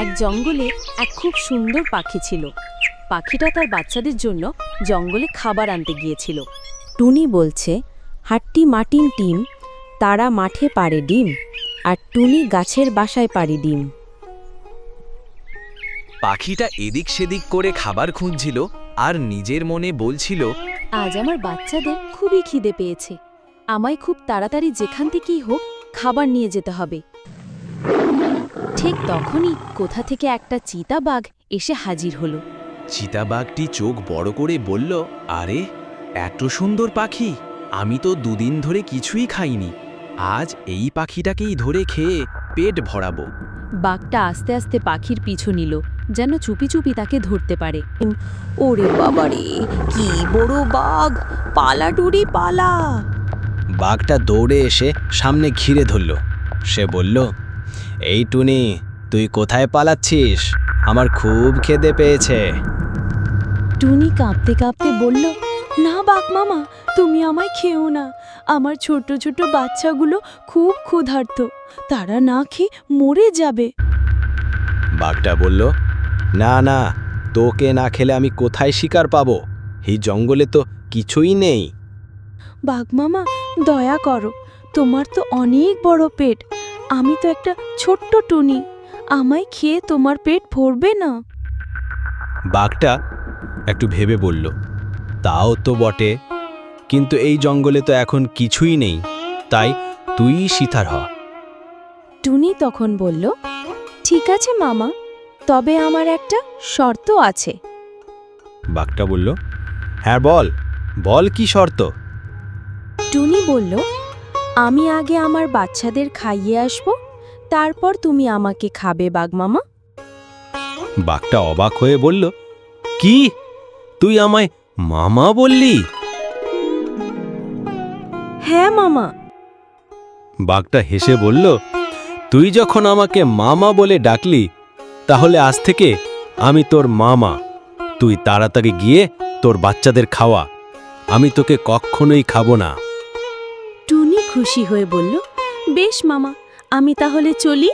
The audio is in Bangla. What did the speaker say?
এক জঙ্গলে এক খুব সুন্দর পাখি ছিল। পাখিটা তার বাচ্চাদের জন্য জঙ্গলে খাবার আনতে গিয়েছিল। টুনি বলছে, হাট্টি মাটিন টিম, তারা মাঠে পাড়ে ডিম, আর টুনি গাছের বাসায় পাড়ি ডিম। পাখিটা এদিক সেদিক করে খাবার খুঁজছিল আর নিজের মনে বলছিল, আজ আমার বাচ্চাদের খুবই খিদে পেয়েছে, আমায় খুব তাড়াতাড়ি যেখান থেকেই হোক খাবার নিয়ে যেতে হবে। ঠিক তখনই কোথা থেকে একটা চিতাবাঘ এসে হাজির হলো। চিতাবাঘটি চোখ বড় করে বলল, আরে এত সুন্দর পাখি, আমি তো দুদিন ধরে কিছুই খাইনি, আজ এই পাখিটাকেই ধরে খেয়ে পেট ভরাবো। বাঘটা আস্তে আস্তে পাখির পিছু নিল, যেন চুপি চুপি তাকে ধরতে পারে। ওরে বাবারে, কি বড় বাঘ, পালা টুরি পালা! বাঘটা দৌড়ে এসে সামনে ঘিরে ধরল। সে বলল, এই টুনি, তুই কোথায় পালাচ্ছিস? আমার খুব খিদে পেয়েছে। টুনি কাঁপতে কাঁপতে বলল, না বাঘ মামা, তুমি আমায় খেও না, আমার ছোট ছোট বাচ্চাগুলো খুব ক্ষুধার্ত, তারা না খেয়ে মরে যাবে। বাঘটা বলল, না না, তোকে না খেলে আমি কোথায় শিকার পাবো? এই জঙ্গলে তো কিছুই নেই। বাঘ মামা, দয়া করো, তোমার তো অনেক বড় পেট, আমি তো একটা ছোট্ট টুনি, আমায় খেয়ে তোমার পেট ভরবে না। বাঘটা একটু ভেবে বলল, তাও তো বটে, কিন্তু এই জঙ্গলে তো এখন কিছুই নেই, তাই তুই শিকার হ। টুনি তখন বলল, ঠিক আছে মামা, তবে আমার একটা শর্ত আছে। বাঘটা বলল, হ্যাঁ বল, বল কি শর্ত? টুনি বলল, আমি আগে আমার বাচ্চাদের খাইয়ে আসব, তারপর তুমি আমাকে খাবে বাঘ মামা। বাঘটা অবাক হয়ে বলল, কি, তুই আমায় মামা বললি? হ্যাঁ মামা। বাঘটা হেসে বলল, তুই যখন আমাকে মামা বলে ডাকলি, তাহলে আজ থেকে আমি তোর মামা। তুই তাড়াতাড়ি গিয়ে তোর বাচ্চাদের খাওয়া, আমি তোকে কখনোই খাবো না। টুনি খুশি হয়ে বলল, বেশ মামা, আমি তাহলে চলি।